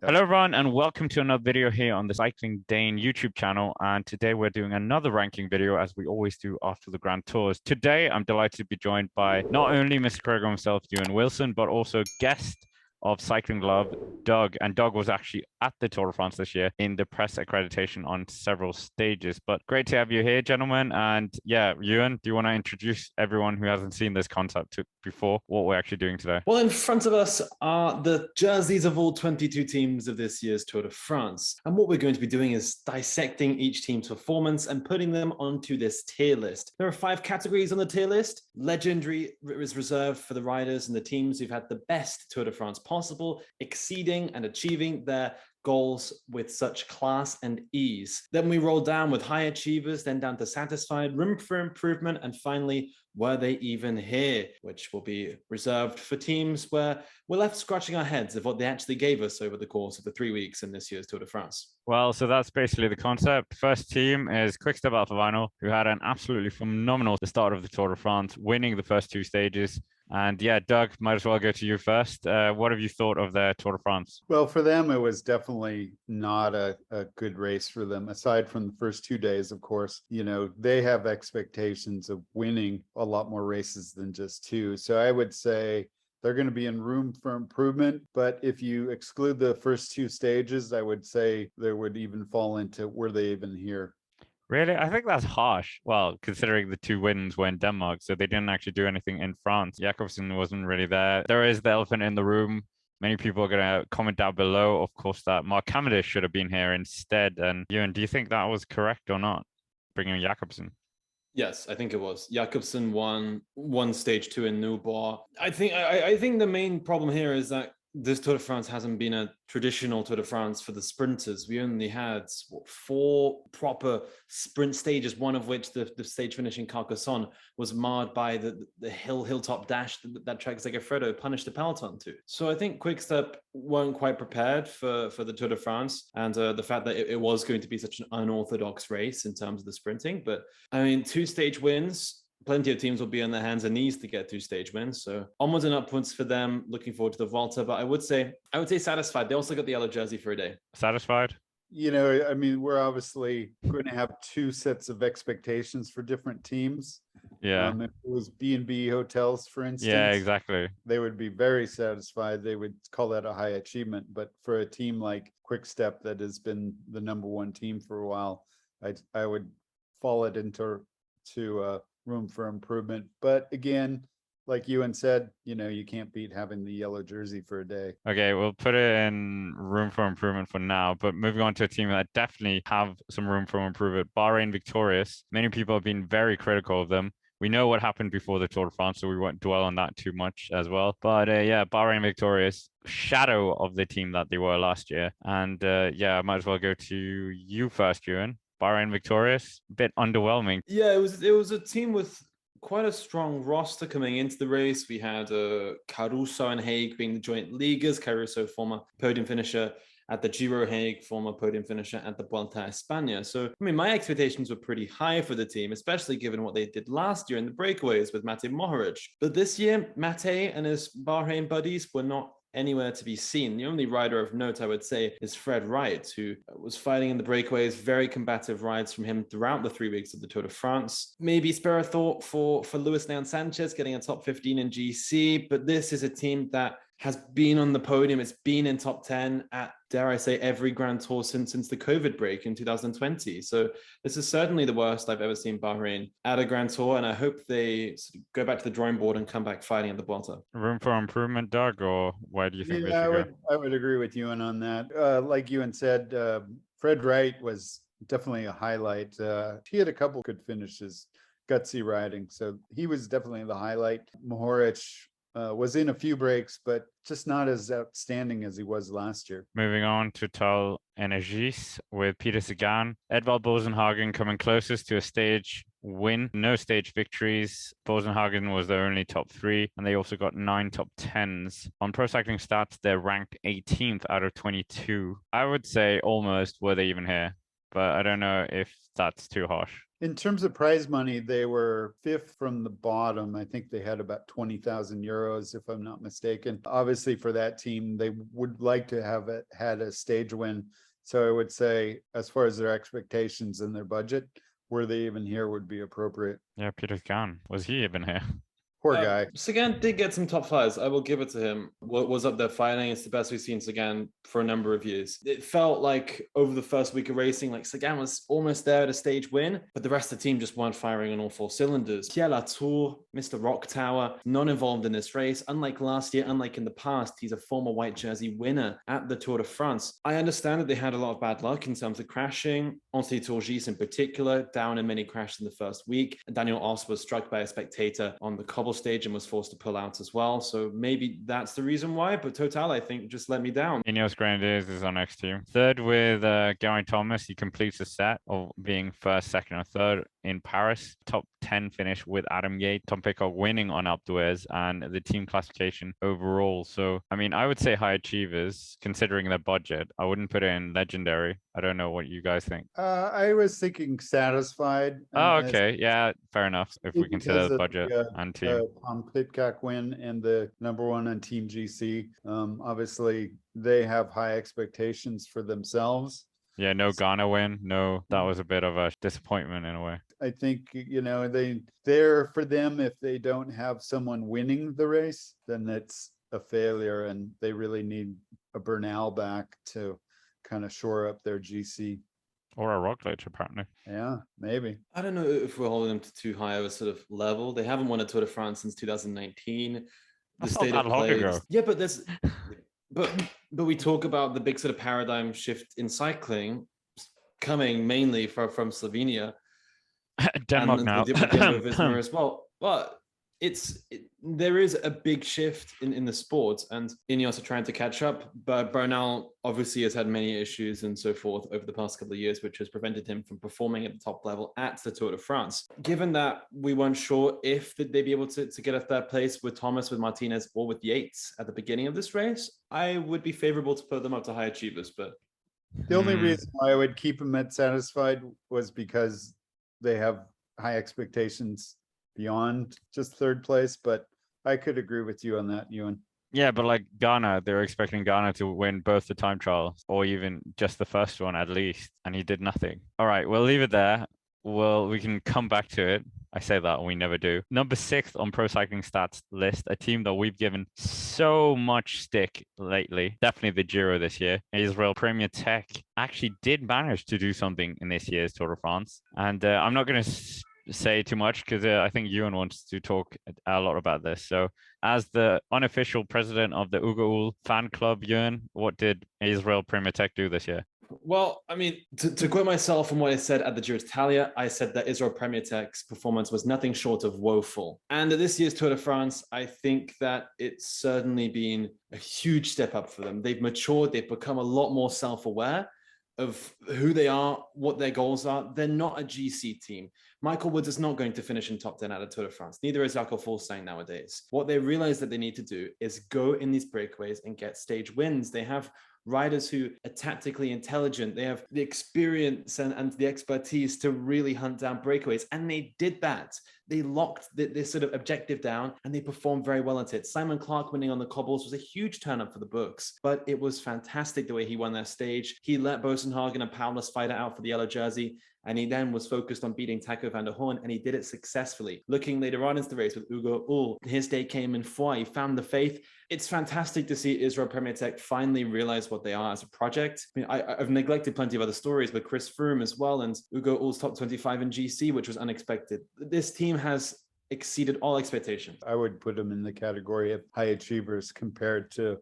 Hello, everyone, and welcome to another video here on the Cycling Dane YouTube channel. And today we're doing another ranking video, as we always do after the Grand Tours. Today, I'm delighted to be joined by not only Mr. Kroger himself, Ewan Wilson, but also guest of Cycling Love, Doug. And Doug was actually at the Tour de France this year in the press accreditation on several stages. But great to have you here, gentlemen. And yeah, Ewan, do you want to introduce everyone who hasn't seen this concept before, what we're actually doing today? Well, in front of us are the jerseys of all 22 teams of this year's Tour de France. And what we're going to be doing is dissecting each team's performance and putting them onto this tier list. There are 5 categories on the tier list. Legendary is reserved for the riders and the teams who've had the best Tour de France possible, exceeding and achieving their goals with such class and ease. Then we roll down with high achievers, then down to satisfied, room for improvement, and finally, were they even here, which will be reserved for teams where we're left scratching our heads of what they actually gave us over the course of the 3 weeks in this year's Tour de France. Well, so that's basically the concept. First team is Quickstep Alpha Vinyl, who had an absolutely phenomenal start of the Tour de France, winning the first 2 stages. And yeah, Doug, might as well go to you first. What have you thought of their Tour de France? Well, for them, it was definitely not a good race for them. Aside from the first 2 days, of course, they have expectations of winning a lot more races than just 2. So I would say they're going to be in room for improvement. But if you exclude the first 2 stages, I would say they would even fall into were they even here? Really? I think that's harsh. Well, considering the 2 wins were in Denmark, so they didn't actually do anything in France. Jakobsen wasn't really there. There is the elephant in the room. Many people are going to comment down below, of course, that Mark Cavendish should have been here instead. And Ewan, do you think that was correct or not, bringing Jakobsen? Yes, I think it was. Jakobsen won stage 2 in Newbar. I think the main problem here is that this Tour de France hasn't been a traditional Tour de France for the sprinters. We only had 4 proper sprint stages, one of which the stage finish in Carcassonne was marred by the hilltop dash that Trek Segafredo punished the peloton to. So I think Quickstep weren't quite prepared for the Tour de France, and the fact that it was going to be such an unorthodox race in terms of the sprinting. But I mean, 2 stage wins, plenty of teams will be on their hands and knees to get 2 stage wins. So onwards and upwards for them. Looking forward to the Volta, but I would say satisfied. They also got the yellow jersey for a day. Satisfied? I mean, we're obviously going to have 2 sets of expectations for different teams. Yeah. If it was B&B hotels, for instance, Yeah, exactly. they would be very satisfied. They would call that a high achievement. But for a team like Quickstep that has been the #1 team for a while, I would fall it into room for improvement. But again, like Ewan said, you can't beat having the yellow jersey for a day. Okay, we'll put it in room for improvement for now, but moving on to a team that definitely have some room for improvement, Bahrain Victorious. Many people have been very critical of them. We know what happened before the Tour de France, so we won't dwell on that too much as well. But yeah, Bahrain Victorious, shadow of the team that they were last year. And yeah, I might as well go to you first, Ewan. Bahrain Victorious, a bit underwhelming. Yeah, it was a team with quite a strong roster coming into the race. We had Caruso and Haig being the joint leaguers. Caruso, former podium finisher at the Giro, Haig, former podium finisher at the Vuelta a España. So, I mean, my expectations were pretty high for the team, especially given what they did last year in the breakaways with Mate Mohoric. But this year, Mate and his Bahrain buddies were not anywhere to be seen. The only rider of note, I would say, is Fred Wright, who was fighting in the breakaways. Very combative rides from him throughout the 3 weeks of the Tour de France. Maybe spare a thought for Luis Leon Sanchez getting a top 15 in GC, but this is a team that has been on the podium. It's been in top 10 at, dare I say, every Grand Tour since the COVID break in 2020. So this is certainly the worst I've ever seen Bahrain at a Grand Tour, and I hope they sort of go back to the drawing board and come back fighting at the Vuelta. Room for improvement, Doug, or where do you think they Yeah, should go? I would agree with Ewan on that. Like Ewan said, Fred Wright was definitely a highlight. He had a couple good finishes, gutsy riding, so he was definitely the highlight. Mohoric was in a few breaks, but just not as outstanding as he was last year. Moving on to Tal Energies with Peter Sagan. Edvald Bozenhagen coming closest to a stage win. No stage victories. Bozenhagen was their only top 3, and they also got 9 top 10s. On Pro Cycling Stats, they're ranked 18th out of 22. I would say almost were they even here. but I don't know if that's too harsh. In terms of prize money, they were fifth from the bottom. I think they had about 20,000 euros, if I'm not mistaken. Obviously, for that team, they would like to have had a stage win. So I would say, as far as their expectations and their budget, were they even here would be appropriate. Yeah, Peter Gan. Was he even here? Poor guy. Sagan did get some top fives. I will give it to him. What was up there fighting? It's the best we've seen Sagan for a number of years. It felt like over the first week of racing, like Sagan was almost there at a stage win, but the rest of the team just weren't firing on all four cylinders. Pierre Latour, Mr. Rock Tower, not involved in this race. Unlike last year, unlike in the past, he's a former white jersey winner at the Tour de France. I understand that they had a lot of bad luck in terms of crashing. Untitled Chapter in particular, down in many crashes in the first week. Daniel Oss was struck by a spectator on the cobble stage and was forced to pull out as well. So maybe that's the reason why. But Total, I think, just let me down. Ineos Grenadiers is our next team. Third with Geraint Thomas. He completes the set of being first, second, and third in Paris. Top 10 finish with Adam Yates. Tom Pidcock winning on Alpe d'Huez and the team classification overall. So, I mean, I would say high achievers considering their budget. I wouldn't put it in legendary. I don't know what you guys think. I was thinking satisfied. Oh, okay. Yeah, fair enough. If we consider the budget and team. Tom Pidcock win and the number one on Team GC. Obviously, they have high expectations for themselves. Yeah, no Ghana win. No, that was a bit of a disappointment in a way. I think, they're for them, if they don't have someone winning the race, then it's a failure, and they really need a Bernal back to kind of shore up their GC. Or a Roglic, apparently. Yeah, maybe. I don't know if we're holding them to too high of a sort of level. They haven't won a Tour de France since 2019. That's not that long ago. Yeah, but there's... But we talk about the big sort of paradigm shift in cycling coming mainly from Slovenia. Denmark now. Visma as well. But there is a big shift in the sport, and Ineos are trying to catch up. But Bernal obviously has had many issues and so forth over the past couple of years, which has prevented him from performing at the top level at the Tour de France. Given that we weren't sure if they'd be able to get a third place with Thomas, with Martinez, or with Yates at the beginning of this race, I would be favorable to put them up to high achievers. But the only reason why I would keep them at satisfied was because they have high expectations beyond just third place, but I could agree with you on that, Ewan. Yeah, but like Ghana, they were expecting Ghana to win both the time trials or even just the first one at least, and he did nothing. All right, we'll leave it there. We can come back to it. I say that and we never do. Number 6 on Pro Cycling Stats list, a team that we've given so much stick lately, definitely the Giro this year. Israel Premier Tech actually did manage to do something in this year's Tour de France. And I'm not going to say too much because I think Ewan wants to talk a lot about this. So as the unofficial president of the Ugo Ul fan club, Ewan, what did Israel Premier Tech do this year? Well, I mean, to quote myself from what I said at the Giro d'Italia, I said that Israel Premier Tech's performance was nothing short of woeful. And this year's Tour de France, I think that it's certainly been a huge step up for them. They've matured, they've become a lot more self-aware of who they are, what their goals are. They're not a GC team. Michael Woods is not going to finish in top 10 at a Tour de France. Neither is Jakob Fuglsang nowadays. What they realize that they need to do is go in these breakaways and get stage wins. They have riders who are tactically intelligent. They have the experience and the expertise to really hunt down breakaways. And they did that. They locked this sort of objective down and they performed very well at it. Simon Clark winning on the cobbles was a huge turn up for the books, but it was fantastic the way he won that stage. He let Bozenhagen and Paulus fight it out for the yellow jersey. And he then was focused on beating Taco van der Hoorn, and he did it successfully. Looking later on into the race with Ugo Ul, his day came in Foy. He found the faith. It's fantastic to see Israel Premier Tech finally realize what they are as a project. I mean, I've neglected plenty of other stories, but Chris Froome as well, and Ugo Ul's top 25 in GC, which was unexpected. This team has exceeded all expectations. I would put them in the category of high achievers compared to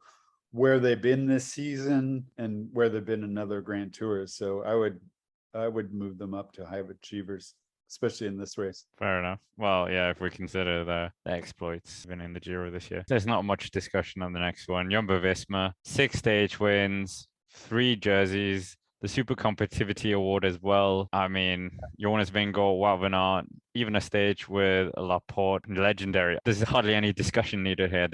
where they've been this season and where they've been in other Grand Tours. So I would move them up to high achievers, especially in this race. Fair enough. Well, yeah, if we consider the exploits even in the Giro this year. There's not much discussion on the next one. Jumbo Visma, 6 stage wins, 3 jerseys, the Super Competitivity Award as well. I mean, Jonas Vingegaard, Wout van Aert, even a stage with Laporte, legendary. There's hardly any discussion needed here.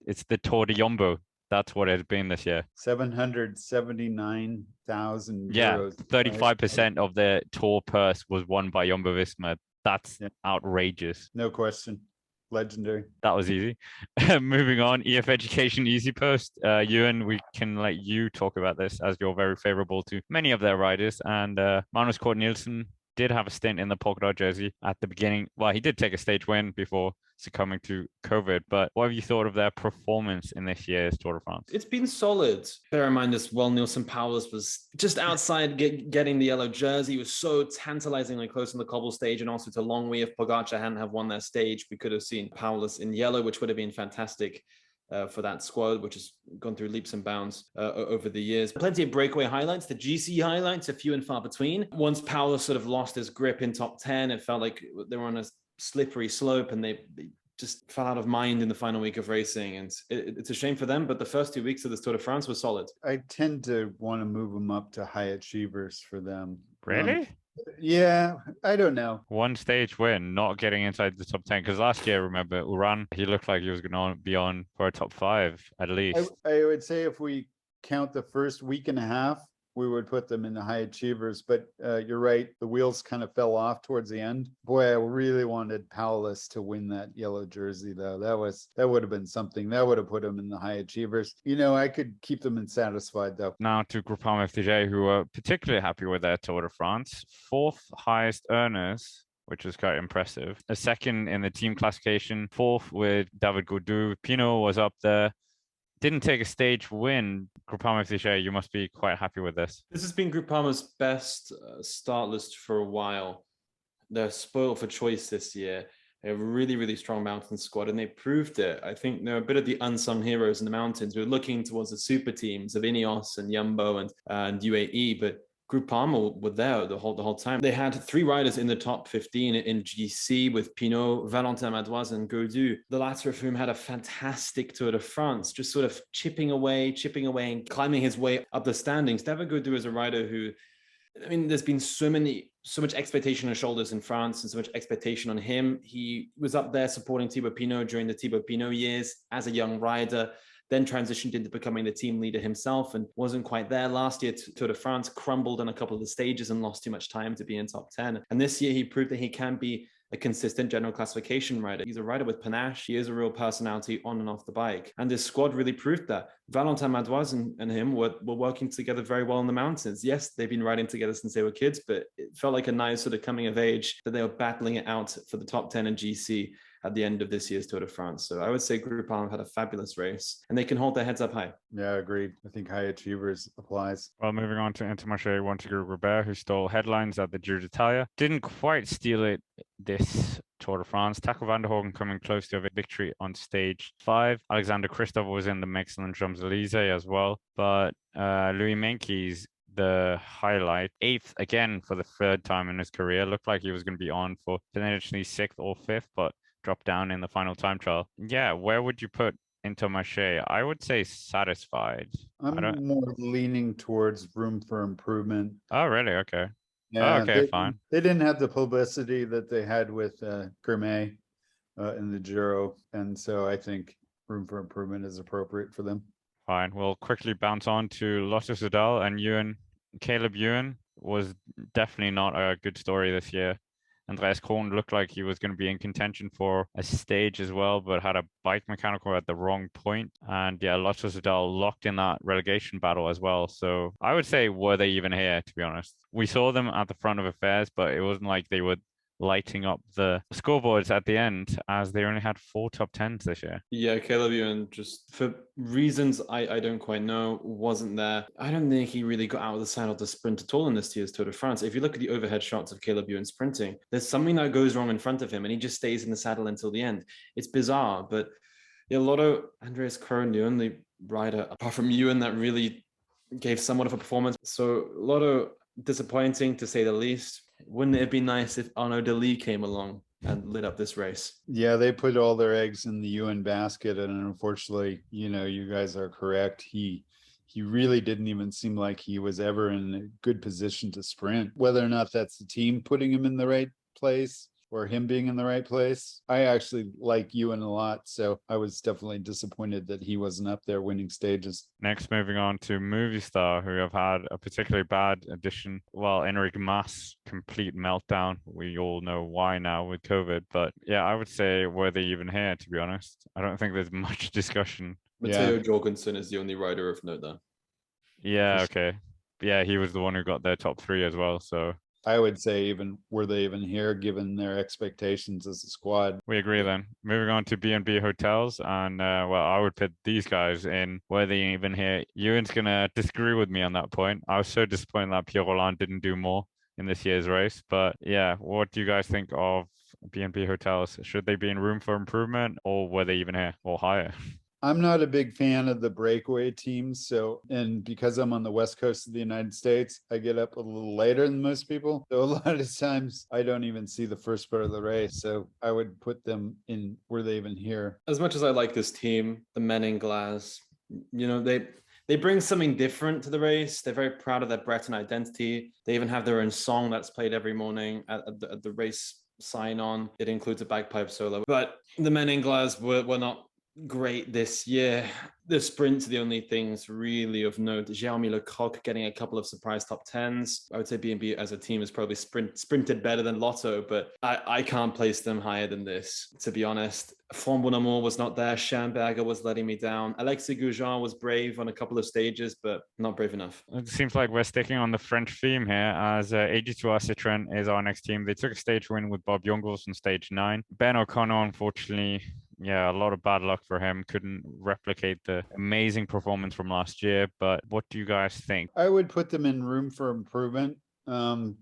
It's the Tour de Jumbo. That's what it's been this year. 779,000 Yeah, euros. 35% of the tour purse was won by Jumbo Visma. That's outrageous. No question. Legendary. That was easy. Moving on, EF Education Easy Post. Ewan, we can let you talk about this as you're very favorable to many of their riders. And Magnus Cort Nielsen did have a stint in the polka dot jersey at the beginning. Well, he did take a stage win before succumbing to COVID, but what have you thought of their performance in this year's Tour de France? It's been solid. Bear in mind as well, Nielsen Paulus was just outside getting the yellow jersey. He was so tantalizingly close on the cobble stage, and also to Longwy. If Pogacar hadn't have won that stage, we could have seen Paulus in yellow, which would have been fantastic for that squad, which has gone through leaps and bounds over the years. Plenty of breakaway highlights. The GC highlights are few and far between. Once Paulus sort of lost his grip in top 10, it felt like they were on a slippery slope, and they just fell out of mind in the final week of racing. And it's a shame for them, but the first 2 weeks of this Tour de France was solid. I tend to want to move them up to high achievers for them. Really? Yeah, I don't know. One stage win, not getting inside the top 10. Because last year, remember, Uran, he looked like he was going to be on for a top 5 at least. I would say if we count the first week and a half, we would put them in the high achievers, but you're right. The wheels kind of fell off towards the end. Boy, I really wanted Paulus to win that yellow jersey, though. That would have been something. That would have put him in the high achievers. You know, I could keep them unsatisfied, though. Now to Groupama FDJ, who are particularly happy with their Tour de France. 4th highest earners, which is quite impressive. A second in the team classification, 4th with David Gaudu. Pinot was up there. Didn't take a stage win. Groupama FDJ, you must be quite happy with this. This has been Groupama's best start list for a while. They're spoiled for choice this year. They have a really, really strong mountain squad, and they proved it. I think they're a bit of the unsung heroes in the mountains. We're looking towards the super teams of Ineos and Jumbo and UAE, but Groupama were there the whole time. They had 3 riders in the top 15 in GC with Pinot, Valentin Madoise, and Gaudu, the latter of whom had a fantastic Tour de France, just sort of chipping away and climbing his way up the standings. David Gaudu is a rider who, I mean, there's been so much expectation on his shoulders in France and so much expectation on him. He was up there supporting Thibaut Pinot during the Thibaut Pinot years as a young rider, then transitioned into becoming the team leader himself and wasn't quite there. Last year, Tour de France crumbled on a couple of the stages and lost too much time to be in top 10. And this year, he proved that he can be a consistent general classification rider. He's a rider with panache. He is a real personality on and off the bike. And this squad really proved that. Valentin Madoise and him were working together very well in the mountains. Yes, they've been riding together since they were kids, but it felt like a nice sort of coming of age that they were battling it out for the top 10 in GC at the end of this year's Tour de France. So I would say Groupama had a fabulous race, and they can hold their heads up high. Yeah, agreed. I think high achievers applies. Well, moving on to Intermarché, Wanty Robert, who stole headlines at the Giro d'Italia. Didn't quite steal it this Tour de France. Taco van der Hoorn coming close to a victory on stage 5. Alexander Kristoff was in the Mexican Champs-Élysées as well, but Louis Meintjes, the highlight, 8th again for the 3rd time in his career. Looked like he was going to be on for potentially 6th or 5th, but dropped down in the final time trial. Yeah, where would you put Intermarché? I would say satisfied. I'm more leaning towards room for improvement. Oh, really? Okay. Yeah, okay, fine. They didn't have the publicity that they had with Gourmet in the Giro, and so I think room for improvement is appropriate for them. Fine. We'll quickly bounce on to Lotto Soudal and Ewan. Caleb Ewan was definitely not a good story this year. Andreas Kron looked like he was going to be in contention for a stage as well, but had a bike mechanical at the wrong point. And yeah, Lotto Soudal locked in that relegation battle as well. So I would say, were they even here, to be honest? We saw them at the front of affairs, but it wasn't like they were lighting up the scoreboards at the end, as they only had 4 top 10s this year. Yeah, Caleb Ewan, just for reasons I don't quite know, wasn't there. I don't think he really got out of the saddle to sprint at all in this year's Tour de France. If you look at the overhead shots of Caleb Ewan sprinting, there's something that goes wrong in front of him and he just stays in the saddle until the end. It's bizarre, but yeah, Lotto, Andreas Kron, the only rider apart from Ewan that really gave somewhat of a performance. So Lotto, disappointing to say the least. Wouldn't it have been nice if Arnaud Delis came along and lit up this race? Yeah, they put all their eggs in the Ewan basket, and unfortunately, you know, you guys are correct. He really didn't even seem like he was ever in a good position to sprint. Whether or not that's the team putting him in the right place, or him being in the right place. I actually like Ewan a lot, so I was definitely disappointed that he wasn't up there winning stages. Next, moving on to Movistar, who have had a particularly bad addition. Well, Enric Mas, complete meltdown. We all know why now with COVID. But yeah, I would say, were they even here, to be honest? I don't think there's much discussion. Matteo Jorgensen is the only rider of note there. Yeah, okay. Yeah, he was the one who got their top 3 as well. So I would say were they even here given their expectations as a squad? We agree then. Moving on to B&B Hotels, and well, I would put these guys in, were they even here? Ewan's gonna disagree with me on that point. I was so disappointed that Pierre Roland didn't do more in this year's race. But yeah, what do you guys think of B&B Hotels? Should they be in room for improvement, or were they even here or higher? I'm not a big fan of the breakaway teams. So, and because I'm on the West Coast of the United States, I get up a little later than most people. So a lot of times I don't even see the first part of the race. So I would put them in, were they even here? As much as I like this team, the men in Glass, you know, they bring something different to the race. They're very proud of their Breton identity. They even have their own song that's played every morning at the race sign on. It includes a bagpipe solo. But the men in Glass were not great this year. The sprints are the only things really of note. Jeremy Lecoq getting a couple of surprise top 10s. I would say B&B as a team has probably sprinted better than Lotto, but I can't place them higher than this, to be honest. Font Bonamour was not there. Schamberger was letting me down. Alexis Goujon was brave on a couple of stages, but not brave enough. It seems like we're sticking on the French theme here, as AG2R Citroën is our next team. They took a stage win with Bob Jungels on stage 9. Ben O'Connor, unfortunately, yeah, a lot of bad luck for him. Couldn't replicate the amazing performance from last year. But what do you guys think? I would put them in room for improvement,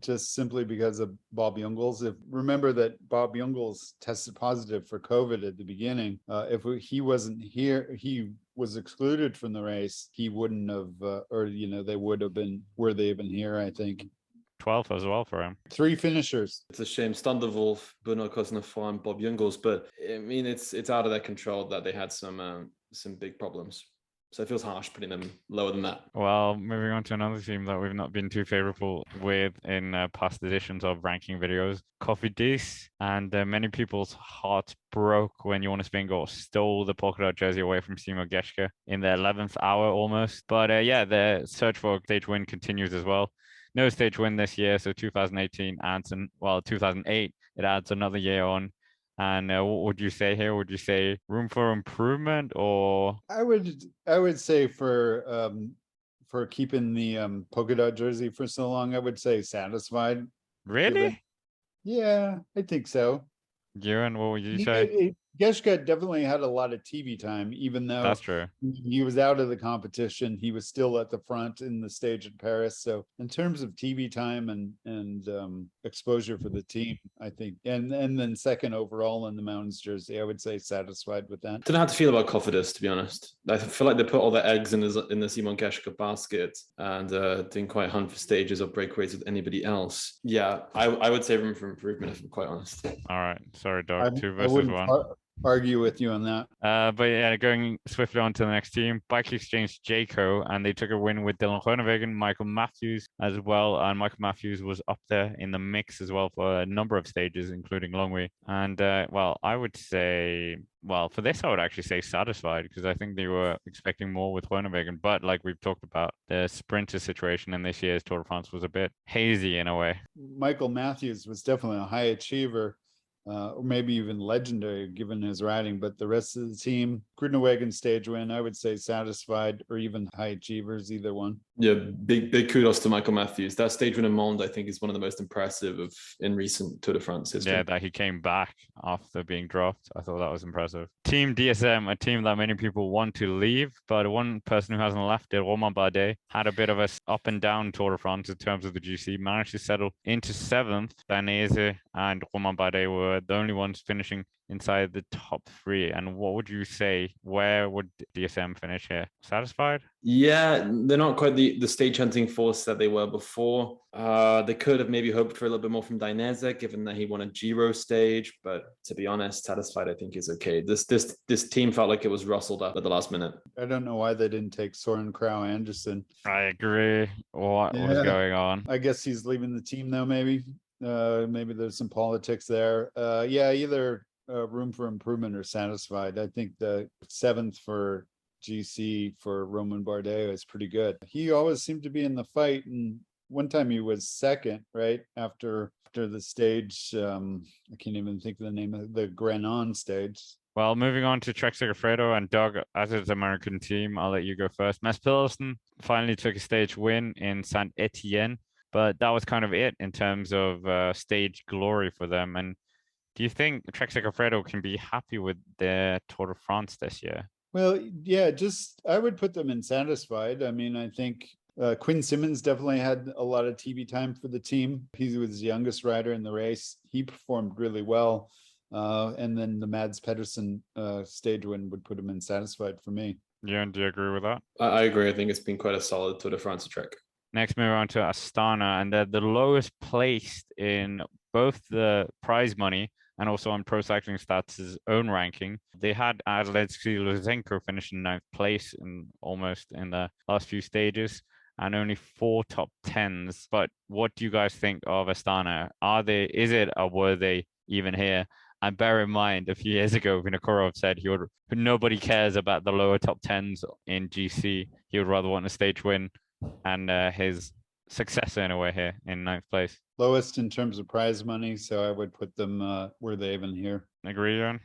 just simply because of Bob Jungels. Remember that Bob Jungels tested positive for COVID at the beginning. If he wasn't here, he was excluded from the race. He wouldn't have, or they would have been. Were they even here? I think. 12th as well for him. 3 finishers. It's a shame. Standerwolf, Benoit Cosnefroid, and Bob Jungels, but I mean, it's out of their control that they had some big problems. So it feels harsh putting them lower than that. Well, moving on to another team that we've not been too favorable with in past editions of ranking videos, Cofidis, and many people's hearts broke when Jonas Vingegaard stole the polka dot jersey away from Simo Geschke in the 11th hour almost. But yeah, the search for a stage win continues as well. No stage win this year, so 2018 adds 2008, it adds another year on. And what would you say here? Would you say room for improvement, or? I would say for keeping the polka dot jersey for so long, I would say satisfied. Really? Yeah, I think so. Ewan, what would you say? Geschke definitely had a lot of TV time, even though that's true. He was out of the competition. He was still at the front in the stage at Paris. So in terms of TV time and exposure for the team, I think, and then second overall in the Mountains jersey, I would say satisfied with that. Don't know how to feel about Cofidis, to be honest. I feel like they put all their eggs in the Simon Geschke basket and didn't quite hunt for stages or breakaways with anybody else. Yeah, I would say room for improvement, if I'm quite honest. All right, sorry, Doug. 2 versus 1. Argue with you on that. But yeah, going swiftly on to the next team, Bike Exchange Jayco, and they took a win with Dylan Groenewegen, Michael Matthews as well. And Michael Matthews was up there in the mix as well for a number of stages, including Longwy. And well, I would say, well, for this, I would actually say satisfied, because I think they were expecting more with Groenewegen. But like we've talked about, the sprinter situation in this year's Tour de France was a bit hazy in a way. Michael Matthews was definitely a high achiever. Or maybe even legendary given his riding, but the rest of the team, Groenewegen stage win, I would say satisfied or even high achievers, either one. Yeah, big kudos to Michael Matthews. That stage win in Monde, I think, is one of the most impressive in recent Tour de France history. Yeah, that he came back after being dropped. I thought that was impressive. Team DSM, a team that many people want to leave, but one person who hasn't left it, Romain Bardet, had a bit of a up and down Tour de France in terms of the GC, managed to settle into 7th. Danese and Romain Bardet were the only ones finishing inside the top 3. And what would you say? Where would DSM finish here? Satisfied? Yeah, they're not quite the stage hunting force that they were before. They could have maybe hoped for a little bit more from Dainese, given that he won a Giro stage. But to be honest, satisfied, I think, is okay. This team felt like it was rustled up at the last minute. I don't know why they didn't take Soren Krauh Andersen. I agree. What was going on? I guess he's leaving the team though, maybe. Maybe there's some politics there. Yeah, either room for improvement or satisfied. I think the 7th for GC for Roman Bardet is pretty good. He always seemed to be in the fight, and one time he was second, right? After the stage, I can't even think of the name of the Granon stage. Well, moving on to Trek Segafredo and Doug, as its American team, I'll let you go first. Mads Pedersen finally took a stage win in Saint Etienne, but that was kind of it in terms of stage glory for them. And do you think Trek Segafredo can be happy with their Tour de France this year? Well, yeah, I would put them in satisfied. I mean, I think Quinn Simmons definitely had a lot of TV time for the team. He was the youngest rider in the race. He performed really well. And then the Mads Pedersen stage win would put him in satisfied for me. Yeah, do you agree with that? I agree. I think it's been quite a solid Tour de France Trek. Next, move on to Astana, and they're the lowest placed in both the prize money and also on Pro Cycling Stats' own ranking. They had Adelaide-Ski Luzenko finish in 9th place almost in the last few stages, and only 4 top 10s. But what do you guys think of Astana? Is it, or were they even here? And bear in mind, a few years ago, Vinokurov said nobody cares about the lower top 10s in GC. He would rather want a stage win, and his successor in a way here in 9th place. Lowest in terms of prize money, so I would put them were they even here. Agree, Jan?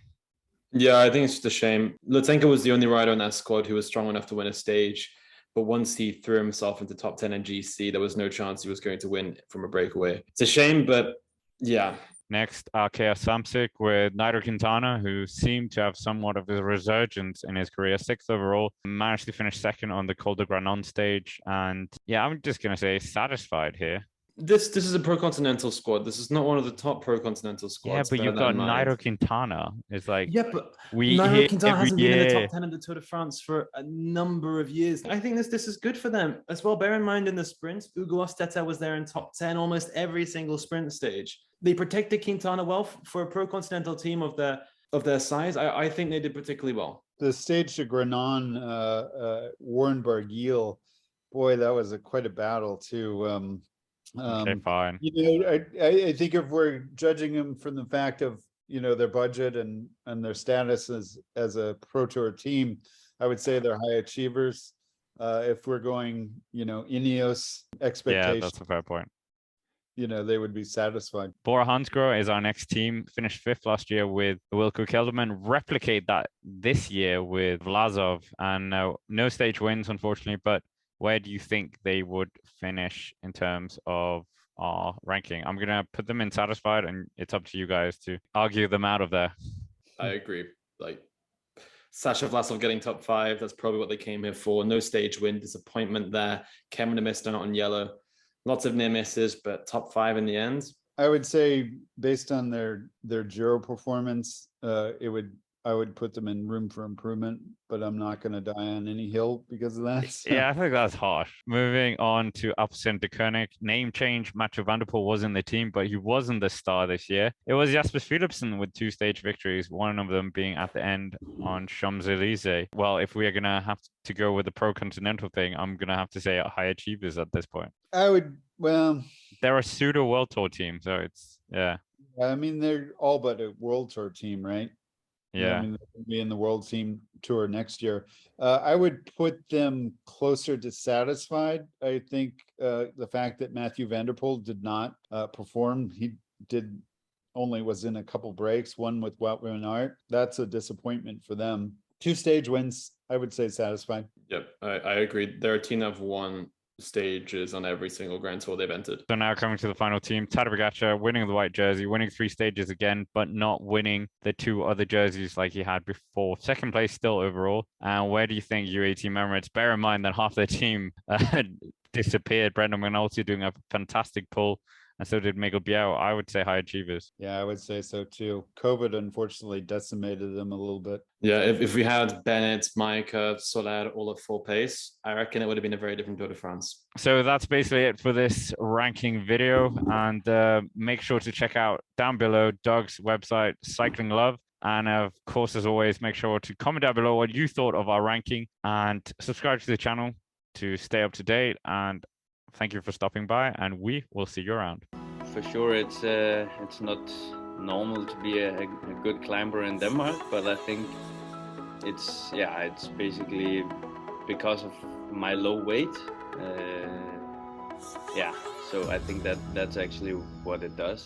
Yeah, I think it's just a shame. Lutsenko was the only rider on that squad who was strong enough to win a stage, but once he threw himself into top 10 in GC, there was no chance he was going to win from a breakaway. It's a shame, but yeah. Next, Arkea Samsic with Nairo Quintana, who seemed to have somewhat of a resurgence in his career. 6th overall, managed to finish 2nd on the Col de Granon stage. And yeah, I'm just going to say satisfied here. This is a Pro Continental squad. This is not one of the top Pro Continental squads. Yeah, but you've got Nairo Quintana. It's like, yeah, but Nairo Quintana hasn't been in the top 10 of the Tour de France for a number of years. I think this is good for them as well. Bear in mind, in the sprints, Ugo Osteta was there in top 10 almost every single sprint stage. They protected Quintana well for a Pro Continental team of their size. I think they did particularly well. The stage to Granon, Warren Barguil, boy, that was quite a battle too. Okay, fine. You know, I think if we're judging them from the fact of, you know, their budget and their status as a Pro Tour team, I would say they're high achievers. If we're going, you know, Ineos expectations, yeah, that's a fair point. You know, they would be satisfied. Bora Hansgrohe is our next team. Finished 5th last year with Wilco Kelderman. Replicate that this year with Vlasov, and no stage wins, unfortunately. But where do you think they would finish in terms of our ranking? I'm gonna put them in satisfied, and it's up to you guys to argue them out of there. I agree. Like Sasha Vlasov getting top 5, that's probably what they came here for. No stage win, disappointment there. Kevin missed out on yellow. Lots of near misses, but top 5 in the end. I would say based on their Giro performance, I would put them in room for improvement, but I'm not going to die on any hill because of that. So. Yeah, I think that's harsh. Moving on to Alpecin de Koenig. Name change, Mathieu van der Poel was in the team, but he wasn't the star this year. It was Jasper Philipsen with 2 stage victories, one of them being at the end on Champs-Élysées. Well, if we are going to have to go with the Pro Continental thing, I'm going to have to say high achievers at this point. They're a pseudo World Tour team, so it's, yeah. I mean, they're all but a World Tour team, right? Yeah. I mean, they'll be in the World Team Tour next year. I would put them closer to satisfied. I think the fact that Mathieu van der Poel did not perform, he was in a couple breaks, one with Wout van Aert. That's a disappointment for them. 2 stage wins, I would say satisfied. Yep, I agree. They're a team that have won stages on every single Grand Tour they've entered. So now coming to the final team, Tadej Pogačar winning the white jersey, winning 3 stages again, but not winning the 2 other jerseys like he had before. 2nd place still overall. And where do you think UAE Team Emirates? Bear in mind that half their team disappeared. Brendan McNulty doing a fantastic pull, and so did Miguel Biao. I would say high achievers. Yeah, I would say so too. COVID unfortunately decimated them a little bit. Yeah, if we had Bennett, Maika, Soler all at full pace, I reckon it would have been a very different Tour de France. So that's basically it for this ranking video. And make sure to check out down below Doug's website, Cycling Love. And of course, as always, make sure to comment down below what you thought of our ranking and subscribe to the channel to stay up to date. And thank you for stopping by, and we will see you around. for sure it's not normal to be a good climber in Denmark, but I think it's basically because of my low weight. So I think that's actually what it does.